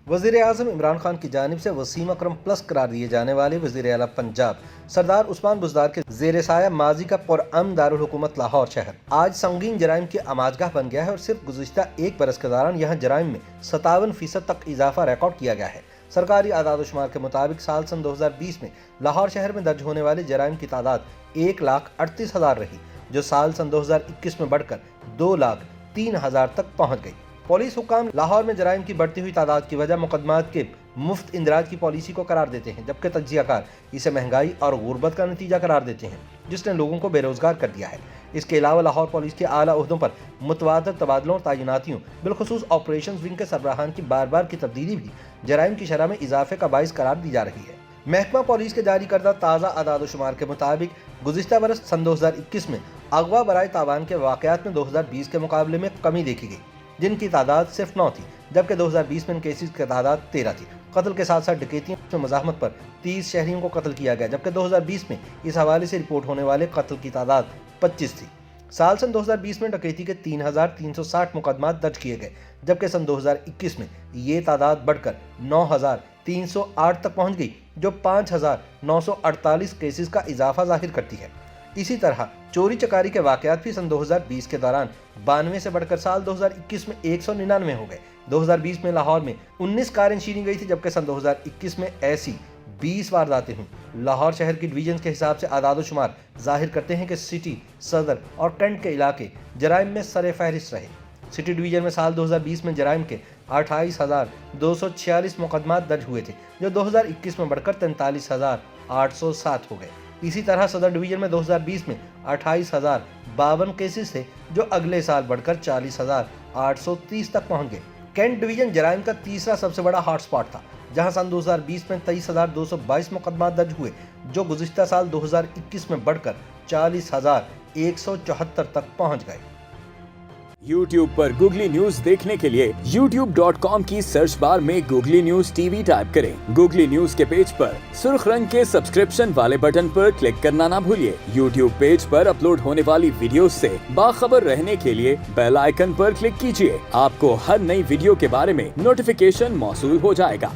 वज़ीर आज़म इमरान खान की जानिब से वसीम अकरम प्लस करार दिए जाने वाले वज़ीर आला पंजाब सरदार उस्मान बुज़दार के ज़ेर साया माजी का पुरअमन दारुल हुकूमत लाहौर शहर आज संगीन जराइम की आमाजगाह बन गया है और सिर्फ गुज़िश्ता एक बरस के दौरान यहाँ जराइम में 57% तक इजाफा रिकॉर्ड किया गया है। सरकारी आदाद-ओ-शुमार के मुताबिक साल सन 2020 में लाहौर शहर में दर्ज होने वाले जराइम की तादाद 1,38,000 रही, जो साल सन 2021 में बढ़कर 2,03,000 तक पहुँच गई। पुलिस हुक्काम लाहौर में जराइम की बढ़ती हुई तादाद की वजह मुकदमात के मुफ्त इंदराज की पॉलिसी को करार देते हैं, जबकि तज्जियाकार इसे महंगाई और गुर्बत का नतीजा करार देते हैं, जिसने लोगों को बेरोजगार कर दिया है। इसके अलावा लाहौर पुलिस के आला ओहदों पर मुतवातिर तबादलों और तैनातियों बिलखुसूस ऑपरेशन विंग के सरबराहान की बार बार की तब्दीली भी जराइम की शरह में इजाफे का बाइस करार दी जा रही है। महकमा पुलिस के जारी करदा ताज़ा आदाद-ओ-शुमार के मुताबिक गुज़िश्ता बरस सन 2021 में अगवा बराए तावान के वाक़यात में 2020 के मुकाबले में कमी देखी गई, जिनकी तादाद सिर्फ 9 थी, जबकि 2020 में इन केसेस की तादाद 13 थी। कत्ल के साथ साथ डकैतियों में मज़ाहमत पर 30 शहरियों को कत्ल किया गया, जबकि 2020 में इस हवाले से रिपोर्ट होने वाले कत्ल की तादाद 25 थी। साल सन 2020 में डकैती के 3,360 मुकदमात दर्ज किए गए, जबकि सन 2021 में ये तादाद बढ़कर 9,308 तक पहुंच गई, जो 5,948 केसेस का इजाफा जाहिर करती है। इसी तरह चोरी चकारी के वाकयात भी सन 2020 के दौरान 92 से बढ़कर साल 2021 में 199 हो गए। 2020 में लाहौर में 19 कारें छीनी गई थी, जबकि सन 2021 में ऐसी 20 वारदातें हुई। लाहौर शहर की डिवीजन के हिसाब से आदाद-ओ-शुमार जाहिर करते हैं कि सिटी, सदर और कैंट के इलाके जराइम में सरे फहरिस्त रहे। सिटी डिवीजन में साल 2020 में जराइम के 28,246 मुकदमात दर्ज हुए थे, जो 2021 में बढ़कर 43,807 हो गए। इसी तरह सदर डिवीजन में 2020 में 28,052 केसेस थे, जो अगले साल बढ़कर 40,830 तक पहुंच गए। कैंट डिवीजन जराइम का तीसरा सबसे बड़ा हॉटस्पॉट था, जहां सन 2020 में 23,222 मुकदमात दर्ज हुए, जो गुज़िश्ता साल 2021 में बढ़कर 40,174 तक पहुंच गए। YouTube पर गूगली न्यूज देखने के लिए youtube.com की सर्च बार में गूगली न्यूज टीवी टाइप करें। गूगली न्यूज के पेज पर सुर्ख रंग के सब्सक्रिप्शन वाले बटन पर क्लिक करना ना भूलिए। YouTube पेज पर अपलोड होने वाली वीडियोस से बाखबर रहने के लिए बेल आइकन पर क्लिक कीजिए। आपको हर नई वीडियो के बारे में नोटिफिकेशन मौसूल हो जाएगा।